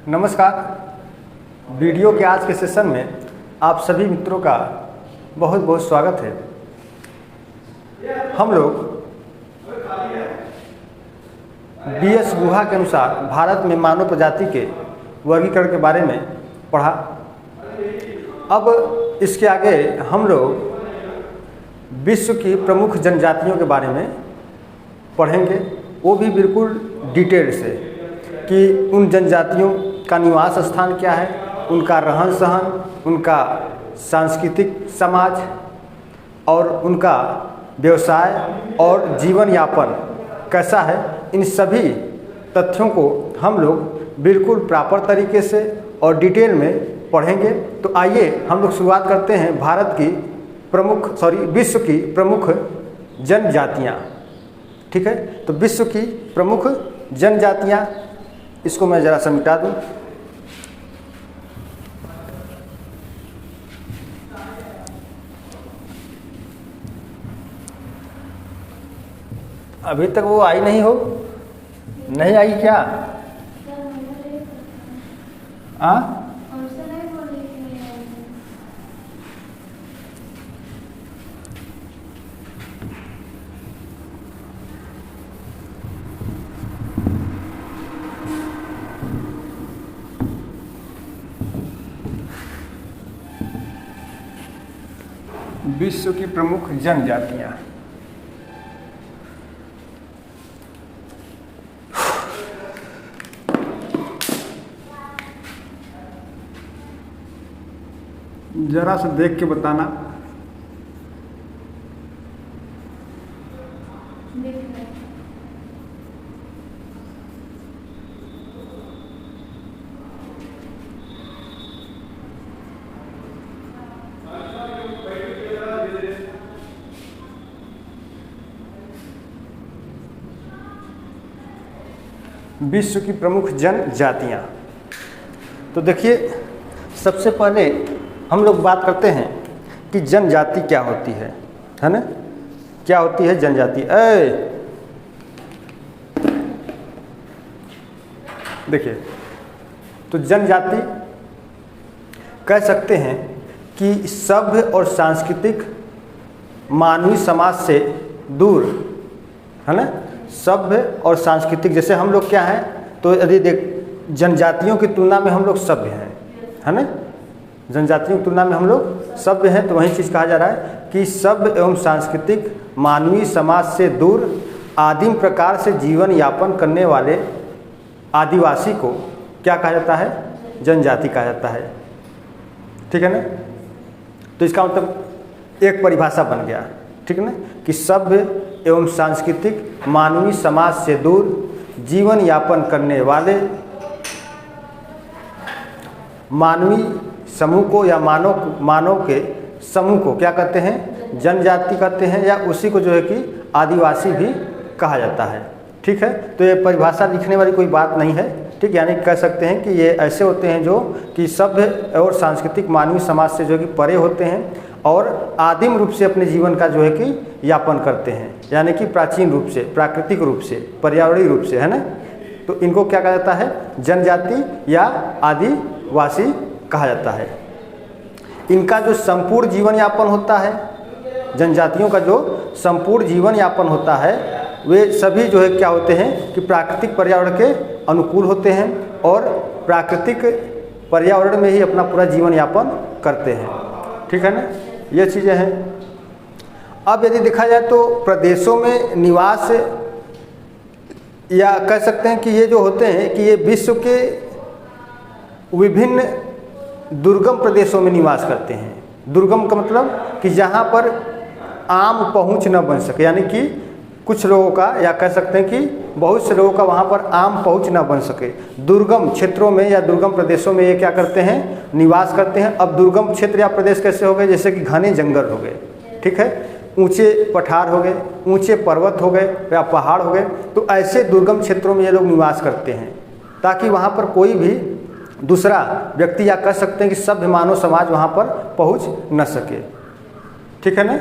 नमस्कार। वीडियो के आज के सेशन में आप सभी मित्रों का बहुत बहुत स्वागत है। हम लोग बीएस गुहा के अनुसार भारत में मानव प्रजाति के वर्गीकरण के बारे में पढ़ा। अब इसके आगे हम लोग विश्व की प्रमुख जनजातियों के बारे में पढ़ेंगे, वो भी बिल्कुल डिटेल से कि उन जनजातियों का निवास स्थान क्या है, उनका रहन सहन, उनका सांस्कृतिक समाज और उनका व्यवसाय और जीवन यापन कैसा है। इन सभी तथ्यों को हम लोग बिल्कुल प्रॉपर तरीके से और डिटेल में पढ़ेंगे। तो आइए हम लोग शुरुआत करते हैं विश्व की प्रमुख जनजातियाँ। ठीक है, तो विश्व की प्रमुख जनजातियाँ, इसको मैं ज़रा सा मिटा दूँ। अभी तक वो आई नहीं हो, नहीं आई क्या? विश्व की प्रमुख जनजातियाँ। जरा सा देख के बताना। विश्व की प्रमुख जनजातियाँ। तो देखिए, सबसे पहले हम लोग बात करते हैं कि जनजाति क्या होती है ना? क्या होती है जनजाति? देखिए, तो जनजाति कह सकते हैं कि सभ्य और सांस्कृतिक मानवीय समाज से दूर, है ना? सभ्य और सांस्कृतिक, जैसे हम लोग क्या हैं, तो यदि जनजातियों की तुलना में हम लोग सभ्य हैं, है ना? जनजातियों की तुलना में हम लोग सभ्य हैं, तो वही चीज़ कहा जा रहा है कि सभ्य एवं सांस्कृतिक मानवीय समाज से दूर आदिम प्रकार से जीवन यापन करने वाले आदिवासी को क्या कहा जाता है? जनजाति कहा जाता है। ठीक है ना? तो इसका मतलब एक परिभाषा बन गया, ठीक है ना, कि सभ्य एवं सांस्कृतिक मानवीय समाज से दूर जीवन यापन करने वाले मानवीय समूह को या मानव के समूह को क्या कहते हैं? जनजाति कहते हैं, या उसी को जो है कि आदिवासी भी कहा जाता है। ठीक है, तो ये परिभाषा लिखने वाली कोई बात नहीं है। ठीक, यानी कह सकते हैं कि ये ऐसे होते हैं जो कि सभ्य और सांस्कृतिक मानवीय समाज से जो है कि परे होते हैं और आदिम रूप से अपने जीवन का जो है कि यापन करते हैं, यानी कि प्राचीन रूप से, प्राकृतिक रूप से, पर्यावरणीय रूप से, है ना? तो इनको क्या कहा जाता है? जनजाति या आदिवासी कहा जाता है। इनका जो संपूर्ण जीवन यापन होता है, जनजातियों का जो संपूर्ण जीवन यापन होता है, वे सभी जो है क्या होते हैं कि प्राकृतिक पर्यावरण के अनुकूल होते हैं और प्राकृतिक पर्यावरण में ही अपना पूरा जीवन यापन करते हैं। ठीक है ना, ये चीज़ें हैं। अब यदि देखा जाए तो प्रदेशों में निवास, या कह सकते हैं कि ये जो होते हैं कि ये विश्व के विभिन्न दुर्गम प्रदेशों में निवास करते हैं। दुर्गम का मतलब कि जहाँ पर आम पहुँच न बन सके, यानी कि कुछ लोगों का, या कह सकते हैं कि बहुत से लोगों का वहाँ पर आम पहुँच न बन सके, दुर्गम क्षेत्रों में या दुर्गम प्रदेशों में ये क्या करते हैं? निवास करते हैं। अब दुर्गम क्षेत्र या प्रदेश कैसे हो गए? जैसे कि घने जंगल हो गए, ठीक है, ऊंचे पठार हो गए, ऊंचे पर्वत हो गए या पहाड़ हो गए। तो ऐसे दुर्गम क्षेत्रों में ये लोग निवास करते हैं ताकि वहाँ पर कोई भी दूसरा व्यक्ति, या कह सकते हैं कि सभ्य मानव समाज वहाँ पर पहुँच न सके। ठीक है ना?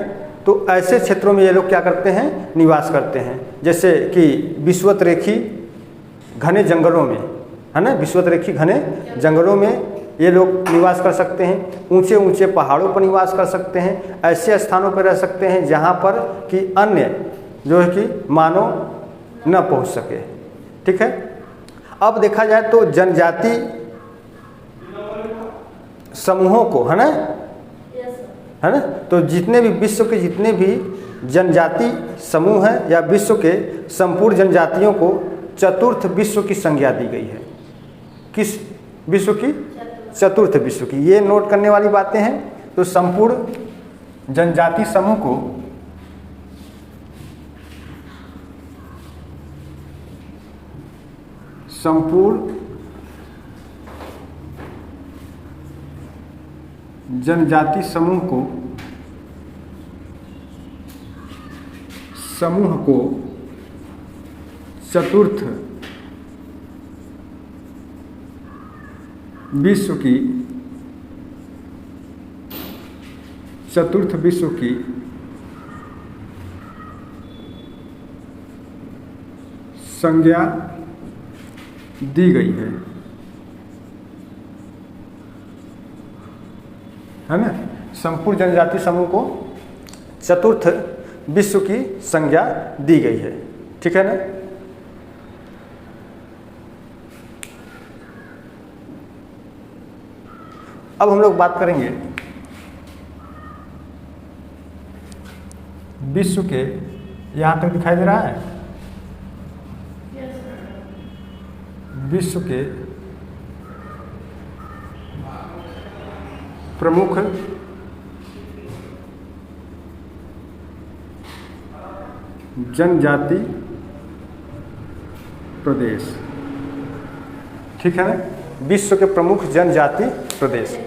तो ऐसे क्षेत्रों में ये लोग क्या करते हैं? निवास करते हैं। जैसे कि विषुवत रेखी घने जंगलों में, है ना, विषुवत-रेखी घने जंगलों में ये लोग निवास कर सकते हैं। ऊंचे ऊंचे पहाड़ों पर निवास कर सकते हैं। ऐसे स्थानों पर रह सकते हैं जहाँ पर कि अन्य जो है कि मानव न पहुँच सके। ठीक है। अब देखा जाए तो जनजाति समूहों को, है ना, तो जितने भी विश्व के जितने भी जनजाति समूह हैं या विश्व के संपूर्ण जनजातियों को चतुर्थ विश्व की संज्ञा दी गई है। किस विश्व की? चतुर्थ विश्व की। ये नोट करने वाली बातें हैं। तो संपूर्ण जनजाति समूह को संपूर्ण जनजाति समूह को चतुर्थ विश्व की संज्ञा दी गई है ना। संपूर्ण जनजाति समूह को चतुर्थ विश्व की संज्ञा दी गई है। ठीक है ना। अब हम लोग बात करेंगे विश्व के, यहाँ तक दिखाई दे रहा है, विश्व के प्रमुख जनजाति प्रदेश। ठीक है ना, विश्व के प्रमुख जनजाति प्रदेश।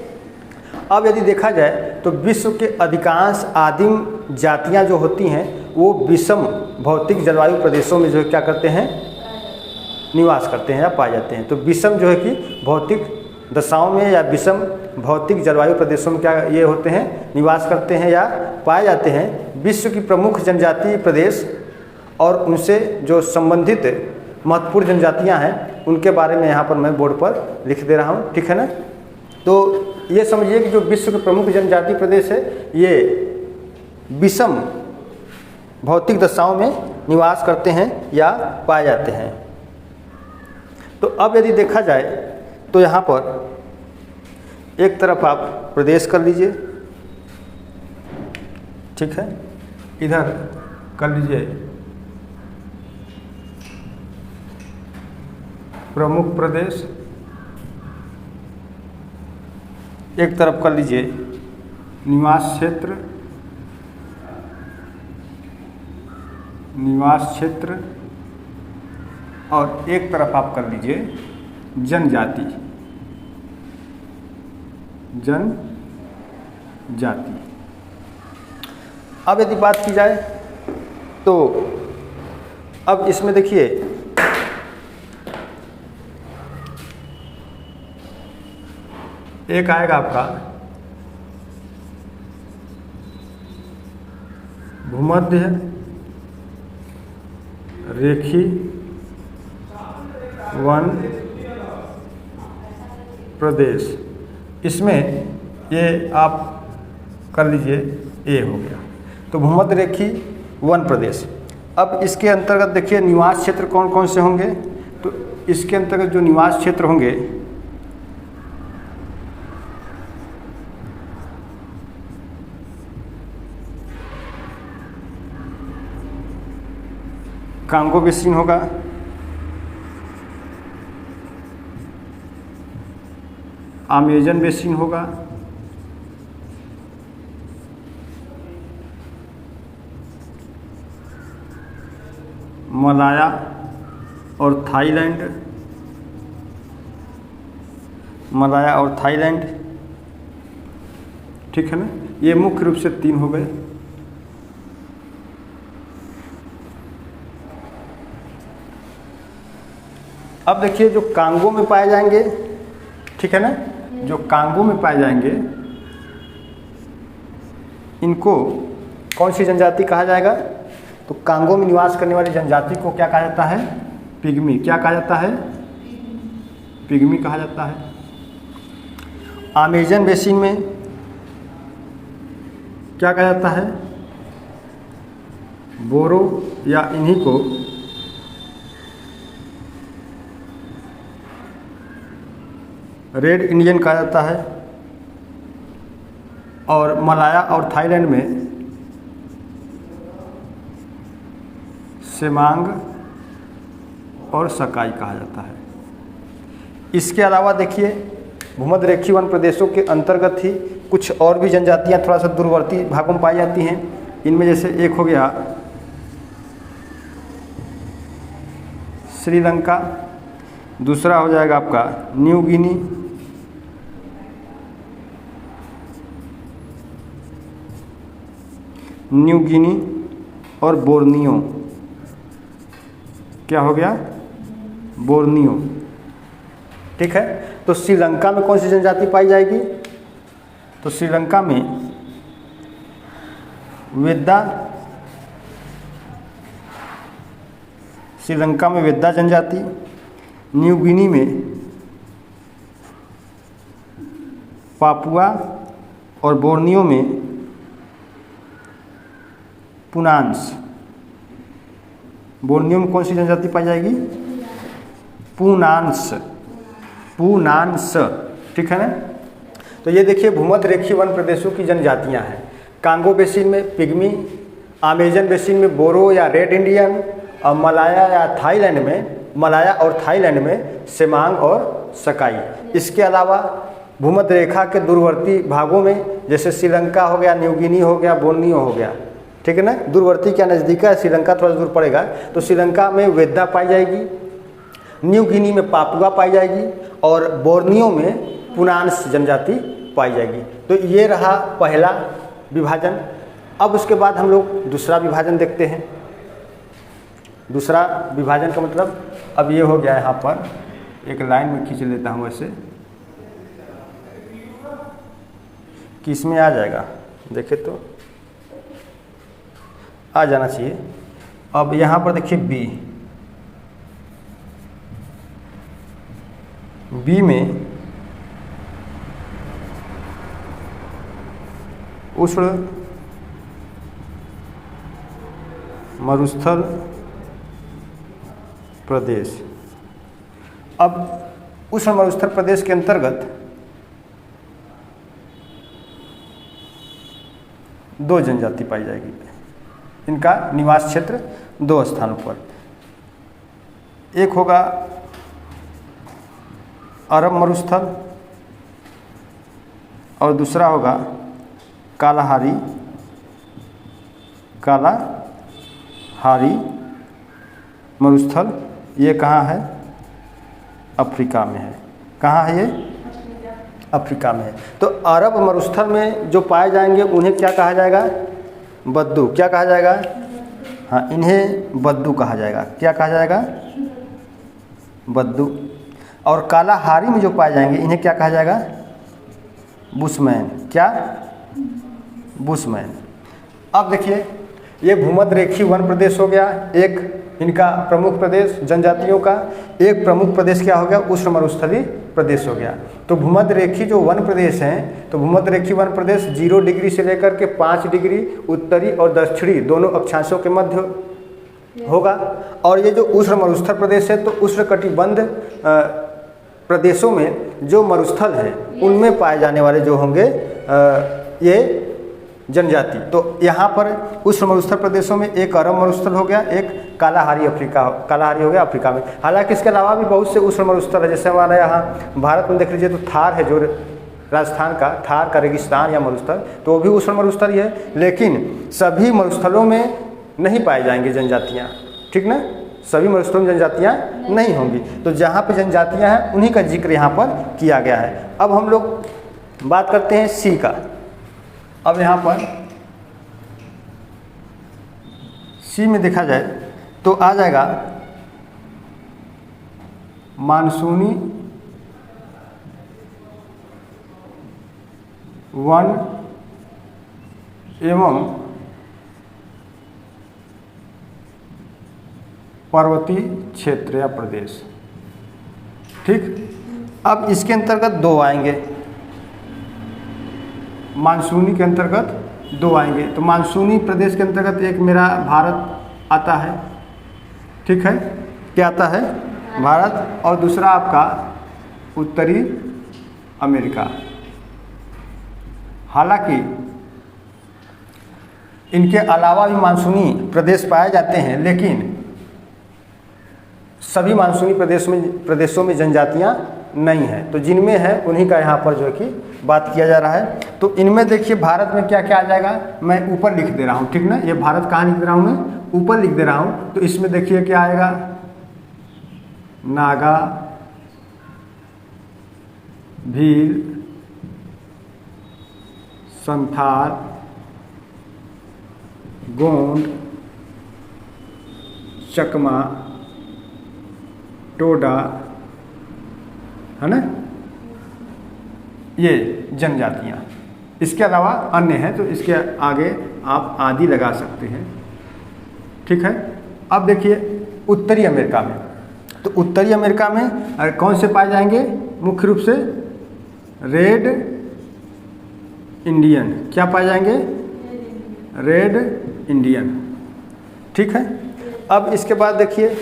अब यदि देखा जाए तो विश्व के अधिकांश आदिम जातियां जो होती हैं वो विषम भौतिक जलवायु प्रदेशों में जो है क्या करते हैं, निवास करते हैं या पाए जाते हैं। तो विषम जो है कि भौतिक दशाओं में या विषम भौतिक जलवायु प्रदेशों में क्या ये होते हैं, निवास करते हैं या पाए जाते हैं। विश्व की प्रमुख जनजातीय प्रदेश और उनसे जो संबंधित महत्वपूर्ण जनजातियां हैं उनके बारे में यहाँ पर मैं बोर्ड पर लिख दे रहा हूँ। ठीक है ना। तो ये समझिए कि जो विश्व के प्रमुख जनजातीय प्रदेश है ये विषम भौतिक दशाओं में निवास करते हैं या पाए जाते हैं। तो अब यदि देखा जाए तो यहाँ पर एक तरफ आप प्रदेश कर लीजिए। ठीक है, इधर कर लीजिए प्रमुख प्रदेश, एक तरफ कर लीजिए निवास क्षेत्र और एक तरफ आप कर लीजिए जनजाति। अब यदि बात की जाए तो अब इसमें देखिए एक आएगा आपका भूमध्य रेखी वन प्रदेश। इसमें ये आप कर लीजिए ए हो गया। तो भूमध्य रेखी वन प्रदेश। अब इसके अंतर्गत देखिए निवास क्षेत्र कौन कौन से होंगे। तो इसके अंतर्गत जो निवास क्षेत्र होंगे कांगो बेसिन होगा, अमेजन बेसिन होगा, मलाया और थाईलैंड। ठीक है ना, ये मुख्य रूप से 3 हो गए। अब देखिए जो कांगो में पाए जाएंगे, ठीक है ना, जो कांगो में पाए जाएंगे इनको कौन सी जनजाति कहा जाएगा। तो कांगो में निवास करने वाली जनजाति को क्या कहा जाता है, पिग्मी। क्या कहा जाता है, पिग्मी कहा जाता है। अमेजन बेसिन में क्या कहा जाता है? बोरो या इन्हीं को रेड इंडियन कहा जाता है। और मलाया और थाईलैंड में सेमांग और सकाई कहा जाता है। इसके अलावा देखिए भूमध्य रेखीय वन प्रदेशों के अंतर्गत ही कुछ और भी जनजातियां थोड़ा सा दूरवर्ती भागों में पाई जाती हैं। इनमें जैसे एक हो गया श्रीलंका, दूसरा हो जाएगा आपका न्यू गिनी, और बोर्नियो। क्या हो गया? बोर्नियो। ठीक है। तो श्रीलंका में कौन सी जनजाति पाई जाएगी? तो श्रीलंका में वेद्दा, श्रीलंका में वेद्दा जनजाति, न्यू गिनी में पापुआ और बोर्नियो में पुनांस। बोर्नियो में कौन सी जनजाति पाई जाएगी? पुनांस। पुनांस। ठीक है ना। तो ये देखिए भूमध्य रेखीय वन प्रदेशों की जनजातियां हैं। कांगो बेसिन में पिग्मी, अमेजन बेसिन में बोरो या रेड इंडियन, और मलाया और थाईलैंड में सेमांग और सकाई। इसके अलावा भूमध्य रेखा के दूरवर्ती भागों में जैसे श्रीलंका हो गया, न्यू गिनी हो गया, बोर्नियो हो गया। ठीक है ना। दूरवर्ती क्या नज़दीक है, श्रीलंका थोड़ा दूर पड़ेगा। तो श्रीलंका में वेद्दा पाई जाएगी, न्यू गिनी में पापुआ पाई जाएगी और बोर्नियो में पुनांस जनजाति पाई जाएगी। तो ये रहा पहला विभाजन। अब उसके बाद हम लोग दूसरा विभाजन देखते हैं। दूसरा विभाजन का मतलब अब ये हो गया, यहाँ पर एक लाइन में खींच लेता हूँ ऐसे कि इसमें आ जाएगा। देखे तो आ जाना चाहिए। अब यहाँ पर देखिए बी में उष्ण मरुस्थल प्रदेश। अब उष्ण मरुस्थल प्रदेश के अंतर्गत दो जनजाति पाई जाएगी। इनका निवास क्षेत्र दो स्थानों पर, एक होगा अरब मरुस्थल और दूसरा होगा कालाहारी मरुस्थल। ये कहाँ है? अफ्रीका में है। कहाँ है ये? अफ्रीका में है। तो अरब मरुस्थल में जो पाए जाएंगे उन्हें क्या कहा जाएगा? बद्दू। क्या कहा जाएगा? हाँ, इन्हें बद्दू कहा जाएगा। क्या कहा जाएगा? बद्दू। और कालाहारी में जो पाए जाएंगे इन्हें क्या कहा जाएगा? बुशमैन। क्या? बुशमैन। अब देखिए ये भूमध्य रेखीय वन प्रदेश हो गया एक, इनका प्रमुख प्रदेश जनजातियों का। एक प्रमुख प्रदेश क्या हो गया? उष्ण मरुस्थलीय प्रदेश हो गया। तो भूमध्य रेखीय जो वन प्रदेश हैं, तो भूमध्य रेखीय वन प्रदेश 0 डिग्री से लेकर के 5 डिग्री उत्तरी और दक्षिणी दोनों अक्षांशों के मध्य होगा। और ये जो उष्ण मरुस्थल प्रदेश है, तो उष्ण कटिबंध प्रदेशों में जो मरुस्थल हैं उनमें पाए जाने वाले जो होंगे ये जनजाति। तो यहाँ पर उष्ण मरुस्थल प्रदेशों में एक अरब मरुस्थल हो गया, एक कालाहारी हो गया अफ्रीका में। हालांकि इसके अलावा भी बहुत से उष्ण मरुस्थल है। जैसे हमारे यहाँ भारत में देख लीजिए तो थार है, जो राजस्थान का थार का रेगिस्तान या मरुस्थल, तो वो भी उष्ण मरुस्थल ही है। लेकिन सभी मरुस्थलों में नहीं पाई जाएंगी जनजातियाँ। ठीक ना। सभी मरुस्थलों में जनजातियाँ नहीं होंगी। तो जहाँ पे जनजातियाँ हैं उन्हीं का जिक्र यहाँ पर किया गया है। अब हम लोग बात करते हैं सी का। अब यहाँ पर सी में देखा जाए तो आ जाएगा मानसूनी वन एवं पर्वतीय क्षेत्र या प्रदेश। ठीक। अब इसके अंतर्गत दो आएंगे, मानसूनी के अंतर्गत दो आएंगे। तो मानसूनी प्रदेश के अंतर्गत एक मेरा भारत आता है, ठीक है, क्या आता है, भारत, और दूसरा आपका उत्तरी अमेरिका। हालांकि इनके अलावा भी मानसूनी प्रदेश पाए जाते हैं, लेकिन सभी मानसूनी प्रदेशों में जनजातियां नहीं हैं। तो जिनमें है उन्हीं का यहाँ पर जो है कि बात किया जा रहा है। तो इनमें देखिए भारत में क्या क्या आ जाएगा, मैं ऊपर लिख दे रहा हूँ, ठीक ना, ये भारत कहाँ लिख दे रहा हूँ, मैं ऊपर लिख दे रहा हूँ। तो इसमें देखिए क्या आएगा, नागा, भील, संथाल, गोंड, चकमा, टोडा, है ना, ये जनजातियां। इसके अलावा अन्य हैं, तो इसके आगे आप आदि लगा सकते हैं, ठीक है। अब देखिए उत्तरी अमेरिका में, तो उत्तरी अमेरिका में कौन से पाए जाएंगे, मुख्य रूप से रेड इंडियन, क्या पाए जाएंगे, रेड इंडियन, ठीक है। अब इसके बाद देखिए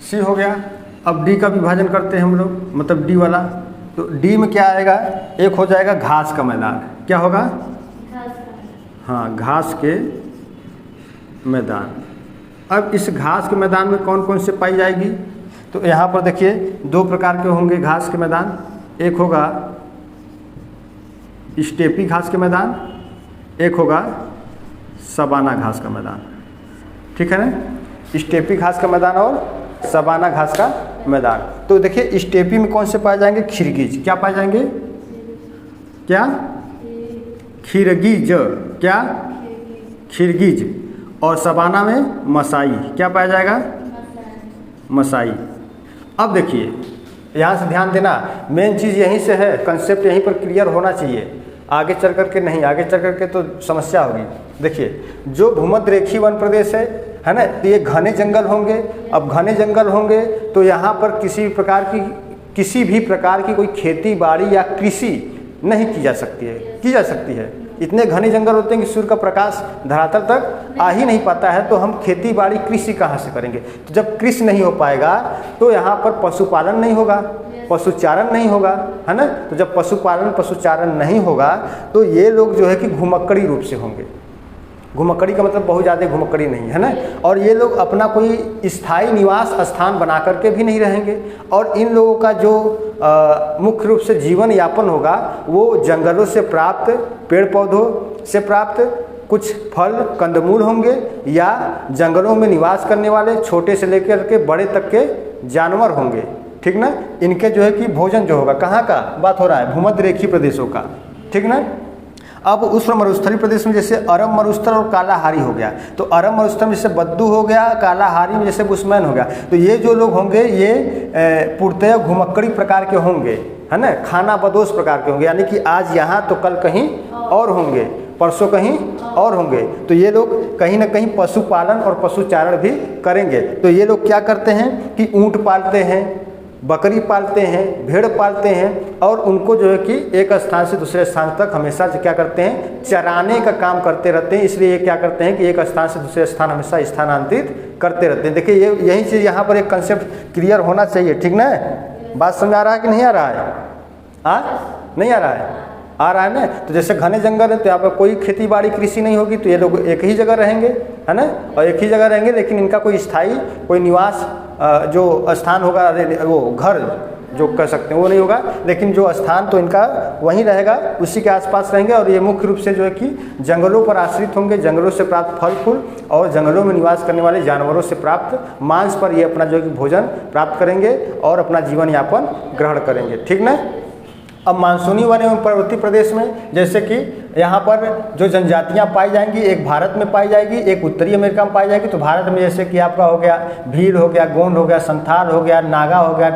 सी हो गया। अब डी का विभाजन करते हैं हम लोग, मतलब डी वाला। तो डी में क्या आएगा, एक हो जाएगा घास का मैदान, क्या होगा, हाँ, घास के मैदान। अब इस घास के मैदान में कौन कौन से पाई जाएगी, तो यहाँ पर देखिए दो प्रकार के होंगे घास के मैदान। एक होगा स्टेपी घास के मैदान, एक होगा सबाना घास का मैदान, ठीक है ना, स्टेपी घास का मैदान और सबाना घास का मैदान। तो देखिए स्टेपी में कौन से पाए जाएंगे, खिरगीज, क्या पाए जाएंगे, क्या, खिरगीज, क्या, खिरगीज। और सबाना में मसाई, क्या पाया जाएगा, मसाई। अब देखिए यहाँ से ध्यान देना, मेन चीज़ यहीं से है, कंसेप्ट यहीं पर क्लियर होना चाहिए, आगे चल करके नहीं, आगे चल करके तो समस्या होगी। देखिए जो भूमध्य रेखीय वन प्रदेश है ना, तो ये घने जंगल होंगे। अब घने जंगल होंगे तो यहाँ पर किसी भी प्रकार की कोई खेती बाड़ी या कृषि नहीं की जा सकती है, की जा सकती है। इतने घने जंगल होते हैं कि सूर्य का प्रकाश धरातल तक आ ही नहीं पाता है, तो हम खेती बाड़ी कृषि कहाँ से करेंगे। तो जब कृषि नहीं हो पाएगा तो यहाँ पर पशुपालन नहीं होगा, पशुचारण नहीं होगा, है ना। तो जब पशुपालन पशुचारण नहीं होगा तो ये लोग जो है कि घुमक्कड़ी रूप से होंगे। घुमक्कड़ी का मतलब बहुत ज़्यादा घुमक्कड़ी नहीं, है ना। और ये लोग अपना कोई स्थायी निवास स्थान बना करके भी नहीं रहेंगे। और इन लोगों का जो मुख्य रूप से जीवन यापन होगा वो जंगलों से प्राप्त, पेड़ पौधों से प्राप्त कुछ फल कंदमूल होंगे, या जंगलों में निवास करने वाले छोटे से लेकर के बड़े तक के जानवर होंगे, ठीक ना। इनके जो है कि भोजन जो होगा, कहाँ का बात हो रहा है, भूमध्य रेखीय प्रदेशों का, ठीक ना। अब उष्ण मरुस्थलीय प्रदेश में जैसे अरब मरुस्थल और कालाहारी हो गया, तो अरब मरुस्थल में जैसे बद्दू हो गया, कालाहारी में जैसे बुशमैन हो गया। तो ये जो लोग होंगे ये पूर्णतः घुमक्कड़ी प्रकार के होंगे, है ना, खाना बदोश प्रकार के होंगे, यानी कि आज यहाँ तो कल कहीं और होंगे, परसों कहीं और होंगे। तो ये लोग कहीं ना कहीं पशुपालन और पशुचारण भी करेंगे। तो ये लोग क्या करते हैं कि ऊँट पालते हैं, बकरी पालते हैं, भेड़ पालते हैं, और उनको जो है कि एक स्थान से दूसरे स्थान तक हमेशा क्या करते हैं, चराने का काम करते रहते हैं। इसलिए ये क्या करते हैं कि एक स्थान से दूसरे स्थान हमेशा स्थानांतरित करते रहते हैं। देखिए ये यही चीज़ यहाँ पर एक कंसेप्ट क्लियर होना चाहिए, ठीक ना। बात समझ आ रहा है कि नहीं आ रहा है, नहीं आ रहा है, आ रहा है ना। तो जैसे घने जंगल है तो यहाँ पर कोई खेती बाड़ी कृषि नहीं होगी, तो ये लोग एक ही जगह रहेंगे, है ना, और एक ही जगह रहेंगे, लेकिन इनका कोई स्थायी कोई निवास जो स्थान होगा, वो घर जो कह सकते हैं वो नहीं होगा, लेकिन जो स्थान तो इनका वहीं रहेगा, उसी के आसपास रहेंगे। और ये मुख्य रूप से जो है कि जंगलों पर आश्रित होंगे, जंगलों से प्राप्त फल फूल और जंगलों में निवास करने वाले जानवरों से प्राप्त मांस पर ये अपना जो है कि भोजन प्राप्त करेंगे और अपना जीवन यापन ग्रहण करेंगे, ठीक ना। अब मानसूनी वन एवं पर्वतीय प्रदेश में जैसे कि यहाँ पर जो जनजातियाँ पाई जाएंगी, एक भारत में पाई जाएगी, एक उत्तरी अमेरिका में पाई जाएगी। तो भारत में जैसे कि आपका हो गया भील हो गया, गोंड हो गया, संथाल हो गया, नागा हो गया,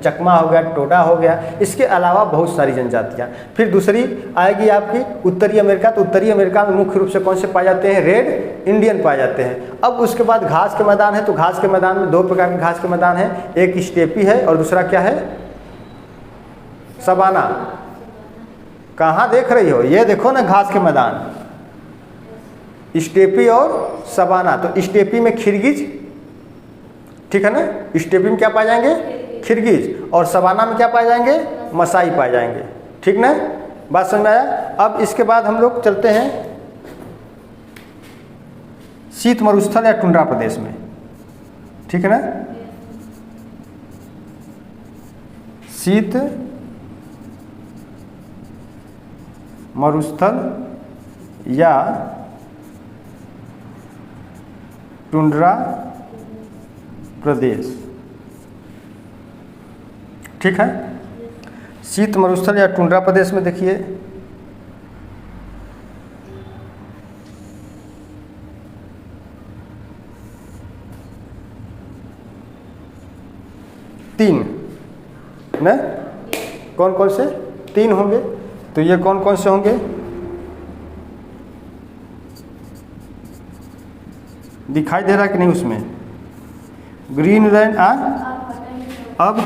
चकमा हो गया, टोडा हो गया। इसके अलावा बहुत सारी जनजातियाँ। फिर दूसरी आएगी आपकी उत्तरी अमेरिका। तो उत्तरी अमेरिका में मुख्य रूप से कौन से पाए जाते हैं? रेड इंडियन पाए जाते हैं। अब उसके बाद घास के मैदान है। तो घास के मैदान में दो प्रकार के घास के मैदान है, एक स्टेपी है और दूसरा क्या है? सवाना। कहाँ देख रही हो? ये देखो ना घास के मैदान, स्टेपी और सवाना। तो स्टेपी में खिरगिज, ठीक है ना, स्टेपी में क्या पाए जाएंगे? खिरगिज। और सवाना में क्या पाए जाएंगे? मसाई पाए जाएंगे। ठीक ना, बात समझ में आया? अब इसके बाद हम लोग चलते हैं शीत मरुस्थल या टुंड्रा प्रदेश में। ठीक है ना, शीत मरुस्थल या टुंड्रा प्रदेश। ठीक है, शीत मरुस्थल या टुंड्रा प्रदेश में देखिए तीन ना, कौन कौन से? तीन होंगे। तो ये कौन कौन से होंगे? दिखाई दे रहा है कि नहीं उसमें? ग्रीनलैंड अब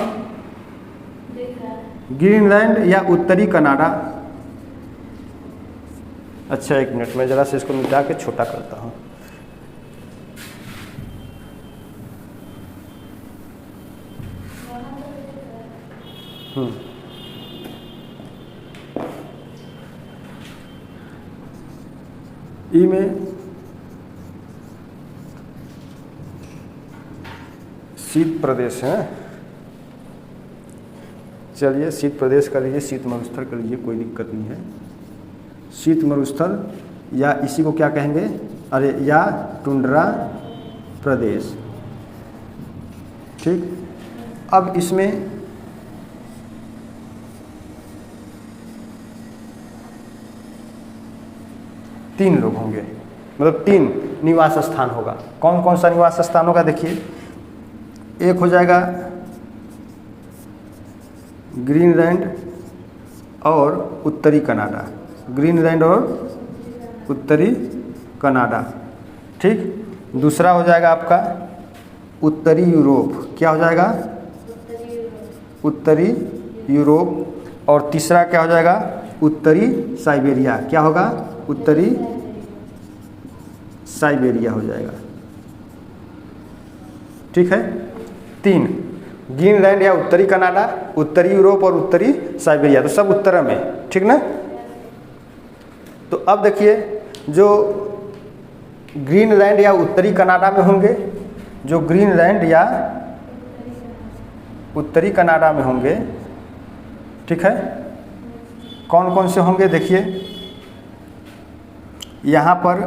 ग्रीनलैंड या उत्तरी कनाडा। अच्छा एक मिनट, मैं ज़रा से इसको मिटा के छोटा करता हूँ। ई में शीत प्रदेश है। चलिए शीत प्रदेश कर लीजिए, शीत मरुस्थल कर लीजिए, कोई दिक्कत नहीं है। शीत मरुस्थल या इसी को क्या कहेंगे? अरे या टुंड्रा प्रदेश। ठीक, अब इसमें तीन लोग होंगे, मतलब तीन निवास स्थान होगा। कौन कौन सा निवास स्थान होगा? देखिए, एक हो जाएगा ग्रीनलैंड और उत्तरी कनाडा। ग्रीनलैंड और उत्तरी कनाडा। ठीक, दूसरा हो जाएगा आपका उत्तरी यूरोप। क्या हो जाएगा? उत्तरी यूरोप। और तीसरा क्या हो जाएगा? उत्तरी साइबेरिया। क्या होगा? उत्तरी साइबेरिया हो जाएगा। ठीक है, तीन, ग्रीनलैंड या उत्तरी कनाडा, उत्तरी यूरोप और उत्तरी साइबेरिया। तो सब उत्तर में। ठीक ना, तो अब देखिए जो ग्रीनलैंड या उत्तरी कनाडा में होंगे, जो ग्रीनलैंड या उत्तरी कनाडा में होंगे, ठीक है, कौन कौन से होंगे? देखिए यहाँ पर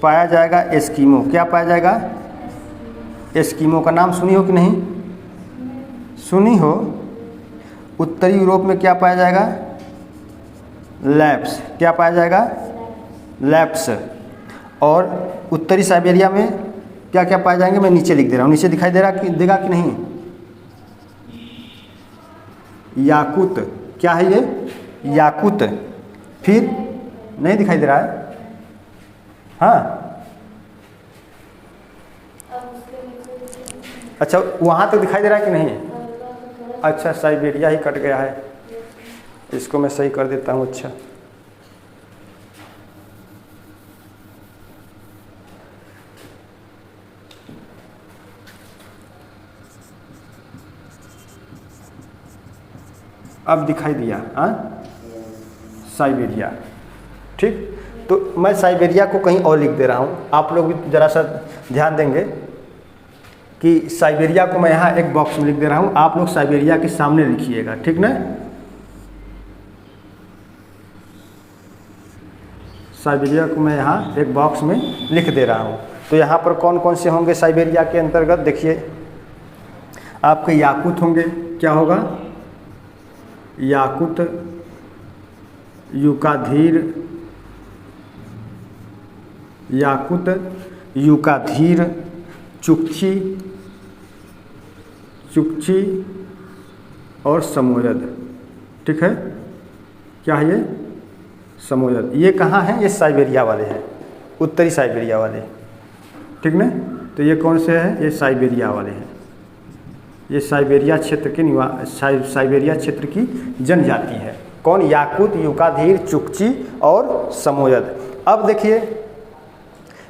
पाया जाएगा एस्किमो। क्या पाया जाएगा? एस्किमो का नाम सुनी हो कि नहीं? सुनी हो। उत्तरी यूरोप में क्या पाया जाएगा? लैप्स। क्या पाया जाएगा? लैप्स। और उत्तरी साइबेरिया में क्या क्या पाए जाएंगे? मैं नीचे लिख दे रहा हूँ, नीचे दिखाई दे रहा कि देगा कि नहीं? याकूत। क्या है ये? याकूत। फिर नहीं दिखाई दे रहा है? हाँ, अच्छा वहाँ तक दिखाई दे रहा है कि नहीं? अच्छा, साइबेरिया ही कट गया है, इसको मैं सही कर देता हूँ। अच्छा, अब दिखाई दिया। हाँ, साइबेरिया। ठीक, तो मैं साइबेरिया को कहीं और लिख दे रहा हूँ, आप लोग भी ज़रा सा ध्यान देंगे कि साइबेरिया को मैं यहाँ एक बॉक्स में लिख दे रहा हूँ, आप लोग साइबेरिया के सामने लिखिएगा। ठीक ना, साइबेरिया को मैं यहाँ एक बॉक्स में लिख दे रहा हूँ। तो यहाँ पर कौन कौन से होंगे साइबेरिया के अंतर्गत? देखिए आपके याकूत होंगे। क्या होगा? याकुत, यूकाधीर, याकुत, यूकाधीर, चुकची, चुकची और समोयद। ठीक है, क्या है ये? समोयद। ये कहाँ है? ये साइबेरिया वाले हैं, उत्तरी साइबेरिया वाले। ठीक ना? तो ये कौन से हैं? ये साइबेरिया वाले हैं। ये साइबेरिया क्षेत्र के साइबेरिया क्षेत्र की जनजाति है। कौन? याकुत, यूकाधीर, चुकची और समोयद। अब देखिए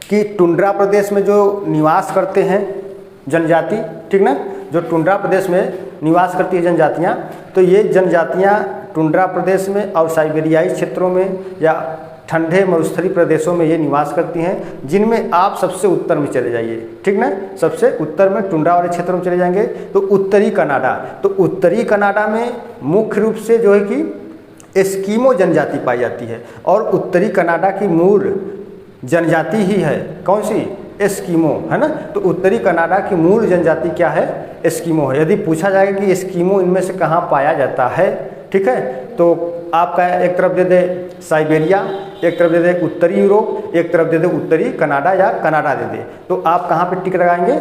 कि टुंड्रा प्रदेश में जो निवास करते हैं जनजाति, ठीक ना, जो टुंड्रा प्रदेश में निवास करती है जनजातियाँ, तो ये जनजातियाँ टुंड्रा प्रदेश में और साइबेरियाई क्षेत्रों में या ठंडे मरुस्थलीय प्रदेशों में ये निवास करती हैं, जिनमें आप सबसे उत्तर में चले जाइए। ठीक ना, सबसे उत्तर में टुंड्रा वाले क्षेत्रों में चले जाएंगे तो उत्तरी कनाडा। तो उत्तरी कनाडा में मुख्य रूप से जो है कि एस्किमो जनजाति पाई जाती है, और उत्तरी कनाडा की मूल जनजाति ही है कौन सी? एस्किमो, है ना। तो उत्तरी कनाडा की मूल जनजाति क्या है? एस्किमो है। यदि पूछा जाएगा कि एस्किमो इनमें से कहाँ पाया जाता है, ठीक है, तो आपका एक तरफ दे दे साइबेरिया, एक तरफ दे दे उत्तरी यूरोप, एक तरफ दे दे उत्तरी कनाडा या कनाडा दे दे, तो आप कहाँ पे टिक लगाएंगे?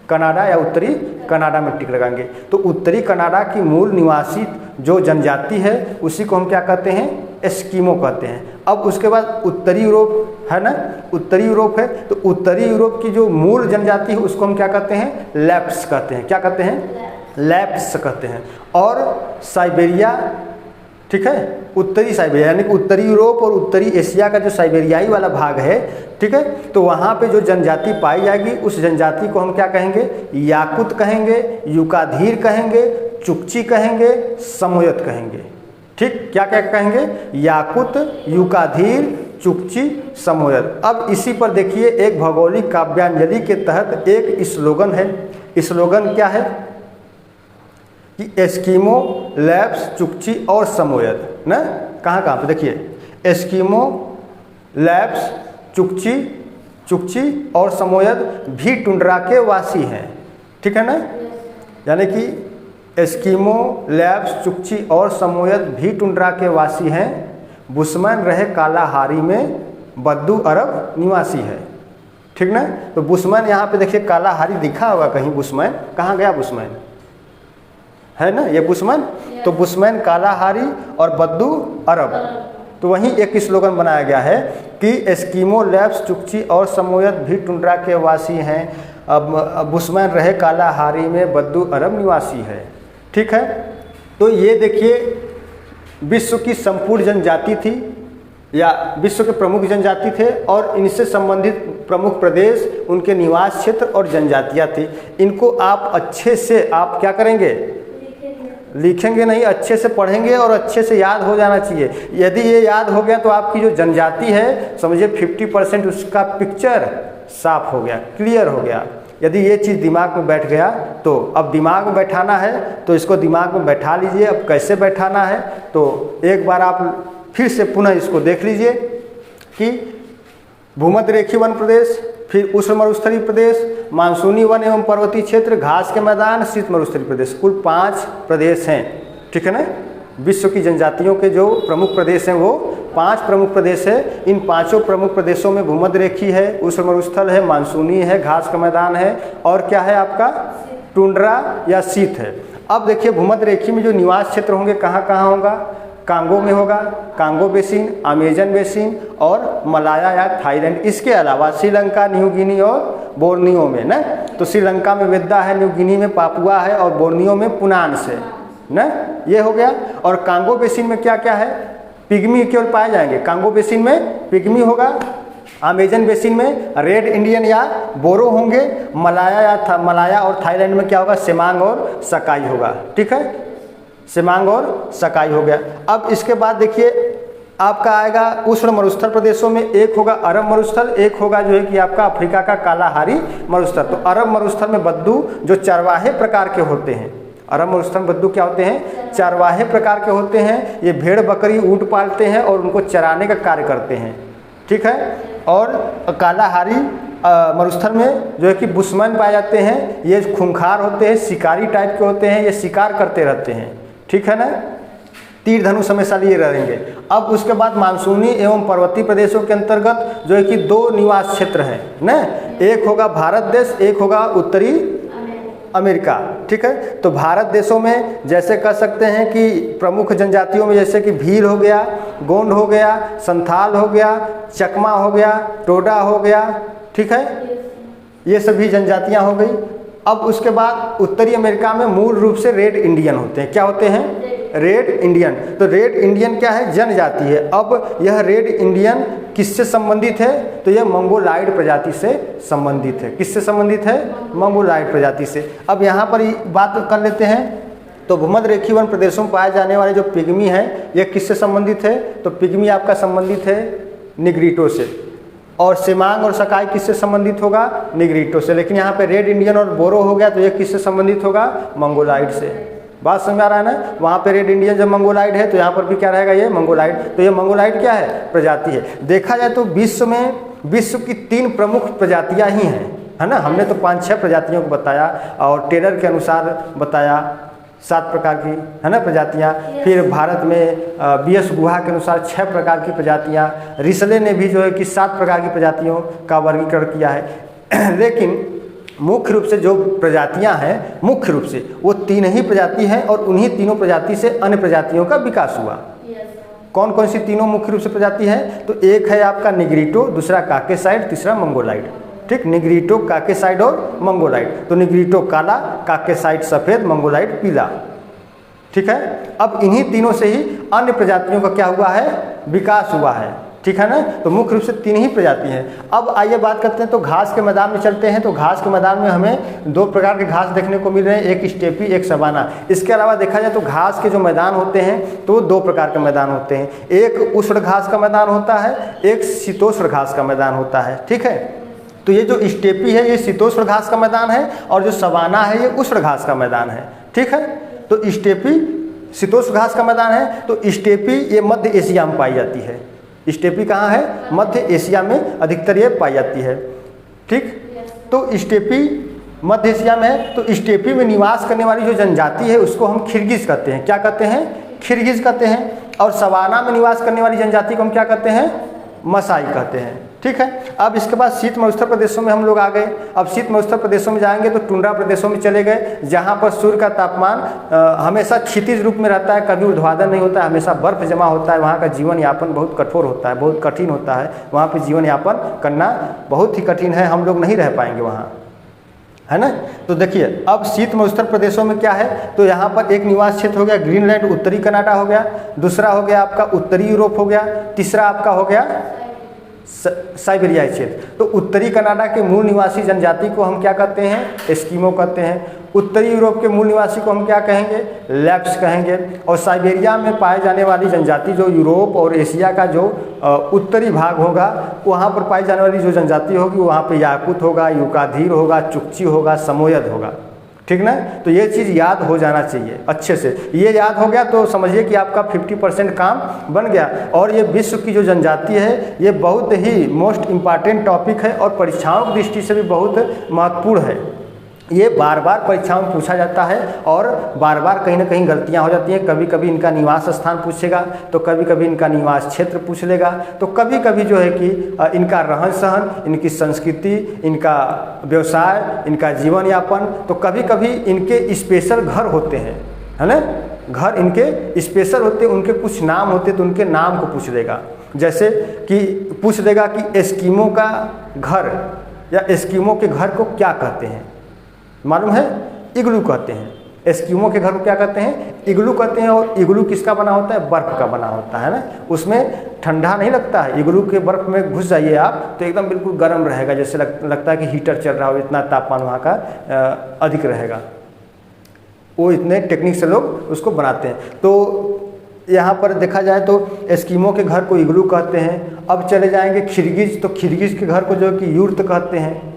कनाडा या उत्तरी कनाडा में टिक लगाएंगे। तो उत्तरी कनाडा की मूल निवासी जो जनजाति है उसी को हम क्या कहते हैं? एस्किमो कहते हैं। अब उसके बाद उत्तरी यूरोप है ना, उत्तरी यूरोप है, तो उत्तरी यूरोप की जो मूल जनजाति है उसको हम क्या कहते हैं? लैप्स कहते हैं। क्या कहते हैं? लैप्स कहते हैं। और साइबेरिया, ठीक है, उत्तरी साइबेरिया यानी कि उत्तरी यूरोप और उत्तरी एशिया का जो साइबेरियाई वाला भाग है, ठीक है, तो वहाँ पे जो जनजाति पाई जाएगी उस जनजाति को हम क्या कहेंगे? याकुत कहेंगे, यूकाधीर कहेंगे, चुकची कहेंगे, समोयद कहेंगे। ठीक, क्या क्या कहेंगे? याकुत, यूकाधीर, चुकची, समोयद। अब इसी पर देखिए एक भौगोलिक काव्यांजलि के तहत एक स्लोगन है। स्लोगन क्या है? कि एस्किमो, लैप्स, चुकची और समोयद ना, कहाँ कहाँ पे देखिए, एस्किमो, लैप्स, चुकची और समोयद भी टुंड्रा के वासी हैं। ठीक है ना, यानी कि एस्किमो, लैप्स, चुकची और समोयद भी टुंड्रा के वासी हैं। बुशमैन रहे कालाहारी में बद्दू अरब निवासी है। ठीक ना, तो बुशमैन यहाँ पे देखिए कालाहारी दिखा होगा कहीं। बुशमैन कहाँ गया? बुशमैन है ना, ये बुशमैन। तो बुशमैन कालाहारी और बद्दू अरब, तो वहीं एक स्लोगन बनाया गया है कि एस्किमो, लैप्स, चुकची और समोयद भी टुंड्रा के वासी हैं। अब बुशमैन रहे कालाहारी में बद्दू अरब निवासी है। ठीक है, तो ये देखिए विश्व की संपूर्ण जनजाति थी या विश्व के प्रमुख जनजाति थे, और इनसे संबंधित प्रमुख प्रदेश, उनके निवास क्षेत्र और जनजातियाँ थी। इनको आप अच्छे से आप क्या करेंगे? लिखेंगे नहीं, अच्छे से पढ़ेंगे और अच्छे से याद हो जाना चाहिए। यदि ये याद हो गया तो आपकी जो जनजाति है समझिए 50% उसका पिक्चर साफ हो गया, क्लियर हो गया। यदि ये चीज़ दिमाग में बैठ गया तो अब दिमाग में बैठाना है तो इसको दिमाग में बैठा लीजिए। अब कैसे बैठाना है तो एक बार आप फिर से पुनः इसको देख लीजिए कि भूमध्य रेखीय वन प्रदेश, फिर उष्ण मरुस्थलीय प्रदेश, मानसूनी वन एवं पर्वतीय क्षेत्र, घास के मैदान, शीत मरुस्थलीय प्रदेश, कुल 5 प्रदेश हैं। ठीक है ना, विश्व की जनजातियों के जो प्रमुख प्रदेश हैं वो 5 प्रमुख प्रदेश है। इन 5 प्रमुख प्रदेशों में भूमध्य रेखीय है, उष्ण मरुस्थल है, मानसूनी है, घास का मैदान है, और क्या है आपका? टुंड्रा या शीत है। अब देखिए भूमध्य रेखीय में जो निवास क्षेत्र होंगे कहाँ कहाँ होगा? कांगो में होगा, कांगो बेसिन, अमेजन बेसिन और मलाया या थाईलैंड। इसके अलावा श्रीलंका, न्यू गिनी और बोर्नियो में ना, तो श्रीलंका में वेद्दा है, न्यू गिनी में पापुआ है और बोर्नियो में पुनान्स है ना, ये हो गया। और कांगो बेसिन में क्या क्या है? पिग्मी केवल पाए जाएंगे। कांगो बेसिन में पिग्मी होगा, अमेजन बेसिन में रेड इंडियन या बोरो होंगे, मलाया और थाईलैंड में क्या होगा? सेमांग और सकाई होगा। ठीक है, सेमांग और सकाई हो गया। अब इसके बाद देखिए आपका आएगा उष्ण मरुस्थल प्रदेशों में, एक होगा अरब मरुस्थल, एक होगा जो है कि आपका अफ्रीका का कालाहारी मरुस्थल। तो अरब मरुस्थल में बद्दू जो चरवाहे प्रकार के होते हैं, अरब मरुस्थल में बद्दू क्या होते हैं? चरवाहे प्रकार के होते हैं। ये भेड़, बकरी, ऊँट पालते हैं और उनको चराने का कार्य करते हैं। ठीक है, और कालाहारी मरुस्थल में जो है कि बुशमैन पाए जाते हैं। ये खूंखार होते हैं, शिकारी टाइप के होते हैं, ये शिकार करते रहते हैं। ठीक है ना, तीर धनुष हमेशा लिए रहेंगे। अब उसके बाद मानसूनी एवं पर्वतीय प्रदेशों के अंतर्गत जो है कि 2 निवास क्षेत्र हैं ना, एक होगा भारत देश, एक होगा उत्तरी अमेरिका। ठीक है, तो भारत देशों में जैसे कह सकते हैं कि प्रमुख जनजातियों में जैसे कि भील हो गया, गोंड हो गया, संथाल हो गया, चकमा हो गया, टोडा हो गया। ठीक है, ये सभी जनजातियां हो गई। अब उसके बाद उत्तरी अमेरिका में मूल रूप से रेड इंडियन होते हैं। क्या होते हैं? Red Indian. तो रेड इंडियन क्या है? जनजाति है। अब यह रेड इंडियन किससे संबंधित है? तो यह मंगोलाइड प्रजाति से संबंधित है। किससे संबंधित है? मंगोलाइड प्रजाति से। अब यहाँ पर बात कर लेते हैं। तो भूमध्य रेखीय वन प्रदेशों में पाए जाने वाले जो पिग्मी हैं, यह किससे संबंधित है? तो पिग्मी आपका संबंधित है निग्रिटो से। और सेमांग और सकाई किससे संबंधित होगा? निग्रिटो से। लेकिन यहाँ पे रेड इंडियन और बोरो हो गया तो ये किससे संबंधित होगा? मंगोलाइड से। बात समझ आ रहा है ना? वहाँ पे रेड इंडियन जब मंगोलाइड है तो यहाँ पर भी क्या रहेगा? ये मंगोलाइड। तो ये मंगोलाइड क्या है? प्रजाति है। देखा जाए तो विश्व की 3 प्रमुख प्रजातियाँ ही हैं, है ना। हमने तो 5-6 प्रजातियों को बताया और टेलर के अनुसार बताया 7 प्रकार की, है ना, प्रजातियाँ। फिर भारत में BS गुहा के अनुसार 6 प्रकार की प्रजातियाँ। रिसले ने भी जो है कि 7 प्रकार की प्रजातियों का वर्गीकरण किया है। लेकिन मुख्य रूप से जो प्रजातियां हैं, मुख्य रूप से वो 3 ही प्रजाति हैं और उन्हीं तीनों प्रजाति से अन्य प्रजातियों का विकास हुआ। कौन कौन सी तीनों मुख्य रूप से प्रजाति है? तो एक है आपका निग्रिटो, दूसरा काकेसाइड, तीसरा मंगोलाइड। ठीक, निग्रिटो, काकेसाइड और मंगोलाइड। तो निग्रिटो काला, काकेसाइड सफ़ेद, मंगोलाइड पीला। ठीक है, अब इन्हीं तीनों से ही अन्य प्रजातियों का क्या हुआ है? विकास हुआ है। ठीक है ना। तो मुख्य रूप से 3 ही प्रजाति हैं। अब आइए बात करते हैं तो घास के मैदान में चलते हैं। तो घास के मैदान में हमें 2 प्रकार के घास देखने को मिल रहे हैं, एक स्टेपी, एक सवाना। इसके अलावा देखा जाए तो घास के जो मैदान होते हैं तो 2 प्रकार के मैदान होते हैं, एक उष्ण घास का मैदान होता है, एक शीतोष्ण घास का मैदान होता है। ठीक है, तो ये जो स्टेपी है ये शीतोष्ण घास का मैदान है और जो सवाना है ये उष्ण घास का मैदान है। ठीक है, तो स्टेपी शीतोष्ण घास का मैदान है। तो स्टेपी ये मध्य एशिया में पाई जाती है। स्टेपी कहाँ है? मध्य एशिया में अधिकतर ये पाई जाती है। ठीक, तो स्टेपी मध्य एशिया में है। तो स्टेपी में निवास करने वाली जो जनजाति है उसको हम खिरगिज कहते हैं। क्या कहते हैं? खिरगिज कहते हैं। और सवाना में निवास करने वाली जनजाति को हम क्या कहते हैं? मसाई कहते हैं। ठीक है, अब इसके बाद शीत मरुस्थल प्रदेशों में हम लोग आ गए। अब शीत मरुस्थल प्रदेशों में जाएंगे तो टुंड्रा प्रदेशों में चले गए, जहाँ पर सूर्य का तापमान हमेशा क्षितिज रूप में रहता है, कभी ऊर्ध्वाधर नहीं होता है, हमेशा बर्फ जमा होता है। वहाँ का जीवन यापन बहुत कठोर होता है, बहुत कठिन होता है। वहाँ पर जीवन यापन करना बहुत ही कठिन है, हम लोग नहीं रह पाएंगे वहाँ, है ना। तो देखिए अब शीत मरुस्थल प्रदेशों में क्या है? तो यहाँ पर एक निवास क्षेत्र हो गया ग्रीनलैंड, उत्तरी कनाडा हो गया, दूसरा हो गया आपका उत्तरी यूरोप हो गया, तीसरा आपका हो गया साइबेरियाई क्षेत्र। तो उत्तरी कनाडा के मूल निवासी जनजाति को हम क्या कहते हैं? एस्किमो कहते हैं। उत्तरी यूरोप के मूल निवासी को हम क्या कहेंगे? लैप्स कहेंगे। और साइबेरिया में पाए जाने वाली जनजाति जो यूरोप और एशिया का जो उत्तरी भाग होगा वहाँ पर पाई जाने वाली जो जनजाति होगी वहाँ पर याकुत होगा, युकाधीर होगा, चुकची होगा, समोयद होगा। ठीक ना। तो ये चीज़ याद हो जाना चाहिए अच्छे से। ये याद हो गया तो समझिए कि आपका 50% काम बन गया। और ये विश्व की जो जनजाति है ये बहुत ही मोस्ट इम्पॉर्टेंट टॉपिक है और परीक्षाओं की दृष्टि से भी बहुत महत्वपूर्ण है। ये बार बार परीक्षाओं में पूछा जाता है और बार बार कहीं ना कहीं गलतियां हो जाती हैं। कभी कभी इनका निवास स्थान पूछेगा तो कभी कभी इनका निवास क्षेत्र पूछ लेगा, तो कभी कभी जो है कि इनका रहन सहन, इनकी संस्कृति, इनका व्यवसाय, इनका जीवन यापन, तो कभी कभी इनके स्पेशल घर होते हैं, है ना। घर इनके स्पेशल होते हैं, उनके कुछ नाम होते तो उनके नाम को पूछ लेगा। जैसे कि पूछ लेगा कि एस्किमो का घर या एस्किमो के घर को क्या कहते हैं? मालूम है? इग्लू कहते हैं। एस्किमो के घर को क्या कहते हैं? इग्लू कहते हैं। और इग्लू किसका बना होता है? बर्फ़ का बना होता है ना। उसमें ठंडा नहीं लगता है। इग्लू के बर्फ़ में घुस जाइए आप तो एकदम बिल्कुल गर्म रहेगा, जैसे लगता है कि हीटर चल रहा हो, इतना तापमान वहाँ का अधिक रहेगा। वो इतने टेक्निक से लोग उसको बनाते हैं। तो यहाँ पर देखा जाए तो एस्किमो के घर को इग्लू कहते हैं। अब चले जाएंगे खिरगिज, तो खिरगिज के घर को जो है कि यूर्त कहते हैं,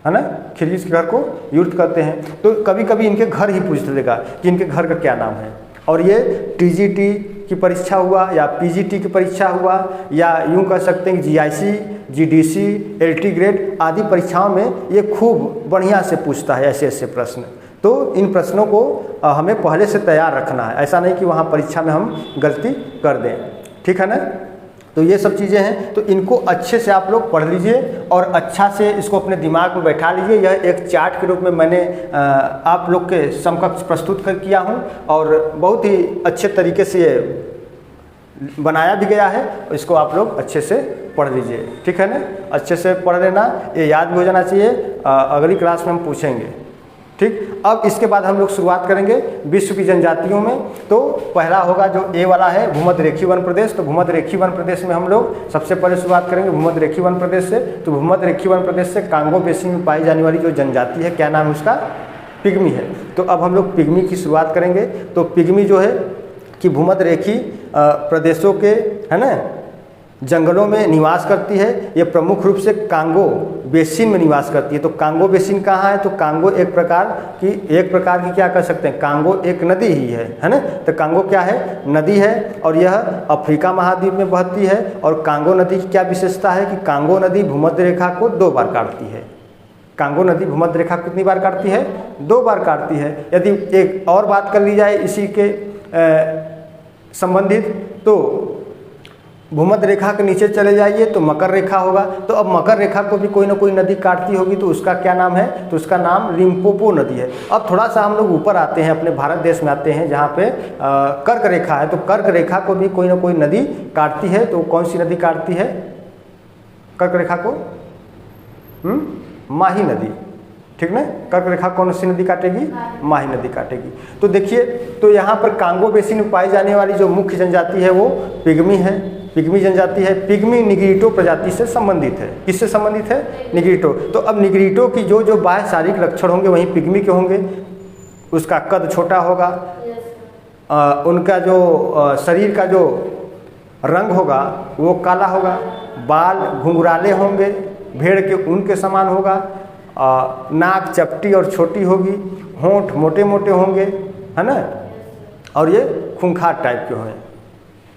है ना। खिरगिज के घर को यूर्त कहते हैं। तो कभी कभी इनके घर ही पूछ लेगा कि इनके घर का क्या नाम है। और ये टीजीटी की परीक्षा हुआ या पीजीटी की परीक्षा हुआ या यूं कह सकते हैं कि जीआईसी, जीडीसी, एलटी ग्रेड आदि परीक्षाओं में ये खूब बढ़िया से पूछता है ऐसे ऐसे प्रश्न। तो इन प्रश्नों को हमें पहले से तैयार रखना है, ऐसा नहीं कि वहाँ परीक्षा में हम गलती कर दें। ठीक है ना। तो ये सब चीज़ें हैं, तो इनको अच्छे से आप लोग पढ़ लीजिए और अच्छा से इसको अपने दिमाग में बैठा लीजिए। यह एक चार्ट के रूप में मैंने आप लोग के समकक्ष प्रस्तुत किया हूँ और बहुत ही अच्छे तरीके से ये बनाया भी गया है। इसको आप लोग अच्छे से पढ़ लीजिए। ठीक है ना, अच्छे से पढ़ लेना, ये याद भी हो जाना चाहिए। अगली क्लास में हम पूछेंगे। ठीक, अब इसके बाद हम लोग शुरुआत करेंगे विश्व की जनजातियों में। तो पहला होगा जो ए वाला है भूमध्य रेखीय वन प्रदेश। तो भूमध्य रेखीय वन प्रदेश में हम लोग सबसे पहले शुरुआत करेंगे भूमध्य रेखीय वन प्रदेश से। तो भूमध्य रेखीय वन प्रदेश से कांगो बेसिन में पाई जाने वाली जो जनजाति है, क्या नाम है उसका? पिग्मी है। तो अब हम लोग पिग्मी की शुरुआत करेंगे। तो पिग्मी जो है कि भूमध्य रेखीय प्रदेशों के, है ना, जंगलों में निवास करती है। ये प्रमुख रूप से कांगो बेसिन में निवास करती है। तो कांगो बेसिन कहाँ है? तो कांगो एक प्रकार की क्या कर सकते हैं, कांगो एक नदी ही है ना। तो कांगो क्या है? नदी है और यह अफ्रीका महाद्वीप में बहती है। और कांगो नदी की क्या विशेषता है कि कांगो नदी भूमध्य रेखा को 2 बार काटती है। कांगो नदी भूमध्य रेखा कितनी बार काटती है? 2 बार काटती है। यदि एक और बात कर ली जाए इसी के संबंधित, तो भूमध्य रेखा के नीचे चले जाइए तो मकर रेखा होगा। तो अब मकर रेखा को भी कोई ना कोई नदी काटती होगी, तो उसका क्या नाम है? तो उसका नाम लिम्पोपो नदी है। अब थोड़ा सा हम लोग ऊपर आते हैं, अपने भारत देश में आते हैं जहाँ पे कर्क रेखा है। तो कर्क रेखा को भी कोई ना कोई नदी काटती है। तो कौन सी नदी काटती है कर्क रेखा को? माही नदी। ठीक ना, कर्क रेखा कौन सी नदी काटेगी? माही नदी काटेगी। तो देखिए, तो यहाँ पर कांगो बेसिन में पाई जाने वाली जो मुख्य जनजाति है वो पिग्मी है। पिग्मी जनजाति है। पिग्मी निग्रिटो प्रजाति से संबंधित है। किससे संबंधित है? निग्रिटो। तो अब निग्रिटो की जो बाह्य शारीरिक लक्षण होंगे वहीं पिग्मी के होंगे। उसका कद छोटा होगा, उनका जो शरीर का जो रंग होगा वो काला होगा, बाल घुंघराले होंगे, भेड़ के ऊन के समान होगा, नाक चपटी और छोटी होगी, होंठ मोटे मोटे होंगे, है ना, और ये खूंखार टाइप के होंगे।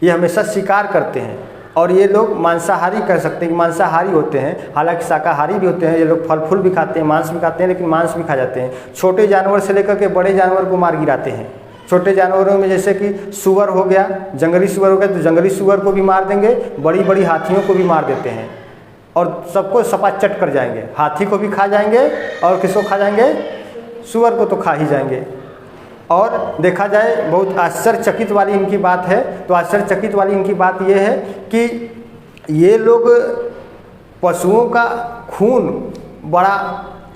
ये हमेशा शिकार करते हैं और ये लोग मांसाहारी कह सकते हैं कि मांसाहारी होते हैं। हालांकि शाकाहारी भी होते हैं। ये लोग फल फूल भी खाते हैं, मांस भी खाते हैं, लेकिन मांस भी खा जाते हैं। छोटे जानवर से लेकर के बड़े जानवर को मार गिराते हैं। छोटे जानवरों में जैसे कि सुअर हो गया, जंगली सुअर हो गया, तो जंगली सुअर को भी मार देंगे, बड़ी बड़ी हाथियों को भी मार देते हैं और सबको सपाचट कर जाएंगे। हाथी को भी खा जाएंगे और किसको खा जाएंगे? सुअर को तो खा ही जाएंगे। और देखा जाए बहुत आश्चर्यचकित वाली इनकी बात है। तो आश्चर्यचकित वाली इनकी बात यह है कि ये लोग पशुओं का खून बड़ा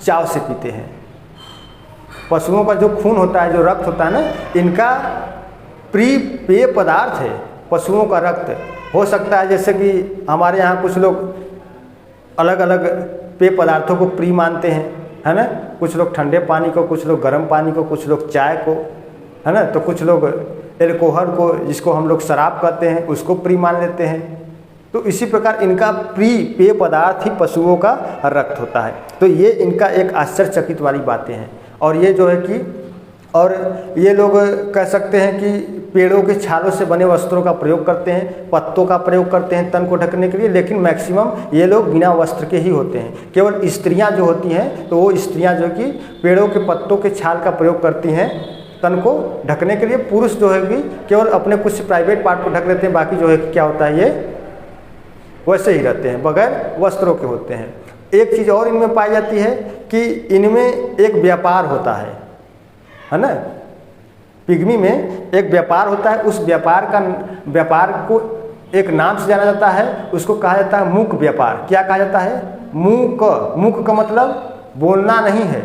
चाव से पीते हैं। पशुओं का जो खून होता है, जो रक्त होता है ना, इनका प्रिय पेय पदार्थ है पशुओं का रक्त। हो सकता है जैसे कि हमारे यहाँ कुछ लोग अलग अलग पेय पदार्थों को प्रिय मानते हैं, है ना। कुछ लोग ठंडे पानी को, कुछ लोग गर्म पानी को, कुछ लोग चाय को, है ना। तो कुछ लोग एल्कोहल को, जिसको हम लोग शराब कहते हैं, उसको प्रिय मान लेते हैं। तो इसी प्रकार इनका प्रिय पेय पदार्थ ही पशुओं का रक्त होता है। तो ये इनका एक आश्चर्यचकित वाली बातें हैं। और ये जो है कि और ये लोग कह सकते हैं कि पेड़ों के छालों से बने वस्त्रों का प्रयोग करते हैं, पत्तों का प्रयोग करते हैं तन को ढकने के लिए, लेकिन मैक्सिमम ये लोग बिना वस्त्र के ही होते हैं। केवल स्त्रियां जो होती हैं, तो वो स्त्रियां जो कि पेड़ों के पत्तों के छाल का प्रयोग करती हैं तन को ढकने के लिए। पुरुष जो है कि केवल अपने कुछ प्राइवेट पार्ट को ढक लेते हैं, बाकी जो है क्या होता है, ये वैसे ही रहते हैं, बगैर वस्त्रों के होते हैं। एक चीज़ और इनमें पाई जाती है कि इनमें एक व्यापार होता है ना। पिग्मी में एक व्यापार होता है। उस व्यापार को एक नाम से जाना जाता है, उसको कहा जाता है मूक व्यापार। क्या कहा जाता है? मूक का मतलब बोलना नहीं है।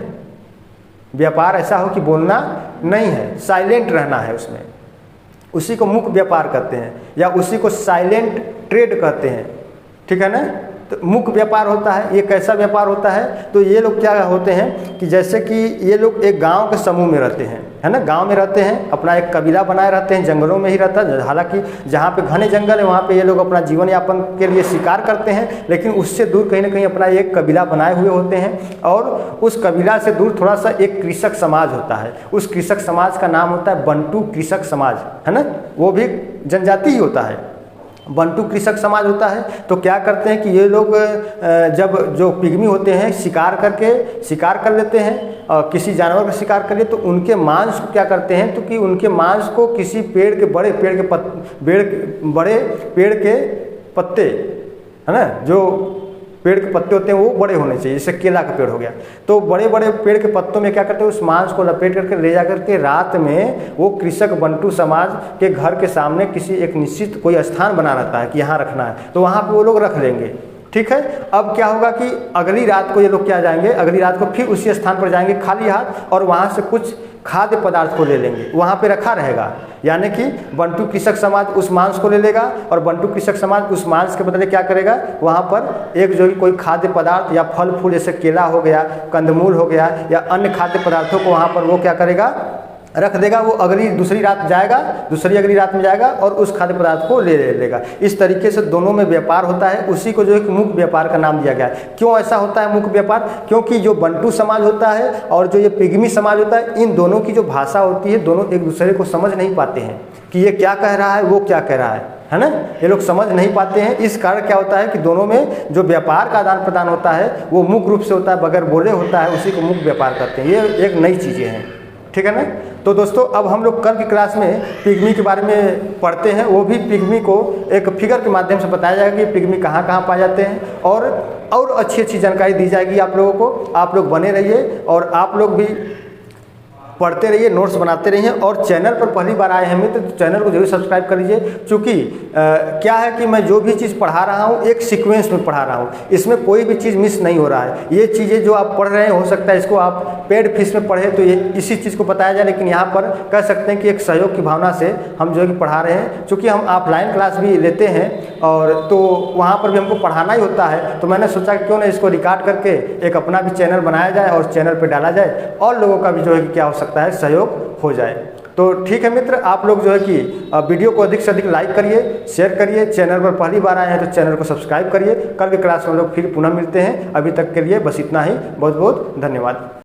व्यापार ऐसा हो कि बोलना नहीं है, साइलेंट रहना है उसमें, उसी को मूक व्यापार कहते हैं, या उसी को साइलेंट ट्रेड कहते हैं। ठीक है ना। तो मुख्य व्यापार होता है। ये कैसा व्यापार होता है? तो ये लोग क्या होते हैं कि जैसे कि ये लोग एक गांव के समूह में रहते हैं, है ना। गांव में रहते हैं, अपना एक कबीला बनाए रहते हैं, जंगलों में ही रहता है। हालांकि जहाँ पे घने जंगल है वहाँ पे ये लोग अपना जीवन यापन के लिए शिकार करते हैं, लेकिन उससे दूर कहीं ना कहीं अपना एक कबीला बनाए हुए होते हैं। और उस कबीला से दूर थोड़ा सा एक कृषक समाज होता है। उस कृषक समाज का नाम होता है बंटू कृषक समाज, है ना। वो भी जनजाति ही होता है बंटू कृषक समाज होता है। तो क्या करते हैं कि ये लोग जब जो पिग्मी होते हैं शिकार कर लेते हैं, किसी जानवर का शिकार कर लिए, तो उनके मांस को क्या करते हैं, तो कि उनके मांस को किसी बड़े पेड़ के पत्ते, है ना, जो पेड़ के पत्ते होते हैं वो बड़े होने चाहिए, जैसे केला का पेड़ हो गया, तो बड़े बड़े पेड़ के पत्तों में क्या करते हैं, उस मांस को लपेट करके ले जाकर के रात में वो कृषक बंटू समाज के घर के सामने किसी एक निश्चित कोई स्थान बना रहता है कि यहाँ रखना है, तो वहाँ पे वो लोग रख लेंगे। ठीक है। अब क्या होगा कि अगली रात को ये लोग क्या जाएंगे, अगली रात को फिर उसी स्थान पर जाएंगे खाली हाथ, और वहाँ से कुछ खाद्य पदार्थ को ले लेंगे, वहाँ पे रखा रहेगा। यानी कि बंटू कृषक समाज उस मांस को ले लेगा और बंटू कृषक समाज उस मांस के बदले क्या करेगा, वहाँ पर एक जो कोई खाद्य पदार्थ या फल फूल जैसे केला हो गया, कंदमूल हो गया या अन्य खाद्य पदार्थों को वहाँ पर वो क्या करेगा, रख देगा। वो दूसरी रात जाएगा, अगली रात में जाएगा और उस खाद्य पदार्थ को ले लेगा। इस तरीके से दोनों में व्यापार होता है। उसी को जो है मुख्य व्यापार का नाम दिया गया है। क्यों ऐसा होता है मुख्य व्यापार? क्योंकि जो बंटू समाज होता है और जो ये पिग्मी समाज होता है, इन दोनों की जो भाषा होती है, दोनों एक दूसरे को समझ नहीं पाते हैं कि ये क्या कह रहा है, वो क्या कह रहा है ना, ये लोग समझ नहीं पाते हैं। इस कारण क्या होता है कि दोनों में जो व्यापार का आदान प्रदान होता है वो मुख्य रूप से होता है, बगैर बोले होता है, उसी को मुख्य व्यापार करते हैं। ये एक नई चीज़ें हैं। ठीक है ना। तो दोस्तों अब हम लोग कल की क्लास में पिग्मी के बारे में पढ़ते हैं। वो भी पिग्मी को एक फिगर के माध्यम से बताया जाएगा कि पिग्मी कहाँ कहाँ पाए जाते हैं, और अच्छी अच्छी जानकारी दी जाएगी आप लोगों को। आप लोग बने रहिए और आप लोग भी पढ़ते रहिए, नोट्स बनाते रहिए। और चैनल पर पहली बार आए हैं मित्र तो चैनल को जरूर सब्सक्राइब कर लीजिए। चूँकि क्या है कि मैं जो भी चीज़ पढ़ा रहा हूँ एक सीक्वेंस में पढ़ा रहा हूँ, इसमें कोई भी चीज़ मिस नहीं हो रहा है। ये चीज़ें जो आप पढ़ रहे हैं हो सकता है इसको आप पेड फीस में पढ़े तो ये इसी चीज़ को बताया जाए, लेकिन यहाँ पर कह सकते हैं कि एक सहयोग की भावना से हम जो है कि पढ़ा रहे हैं। चूँकि हम ऑफलाइन क्लास भी लेते हैं और तो वहाँ पर भी हमको पढ़ाना ही होता है, तो मैंने सोचा कि क्यों ना इसको रिकॉर्ड करके एक अपना भी चैनल बनाया जाए और चैनल पर डाला जाए और लोगों का भी जो है कि क्या हो सकता है सहयोग हो जाए। तो ठीक है मित्र, आप लोग जो है कि वीडियो को अधिक से अधिक लाइक करिए, शेयर करिए। चैनल पर पहली बार आए हैं तो चैनल को सब्सक्राइब करिए। कल की क्लास में हम लोग फिर पुनः मिलते हैं। अभी तक के लिए बस इतना ही। बहुत बहुत धन्यवाद।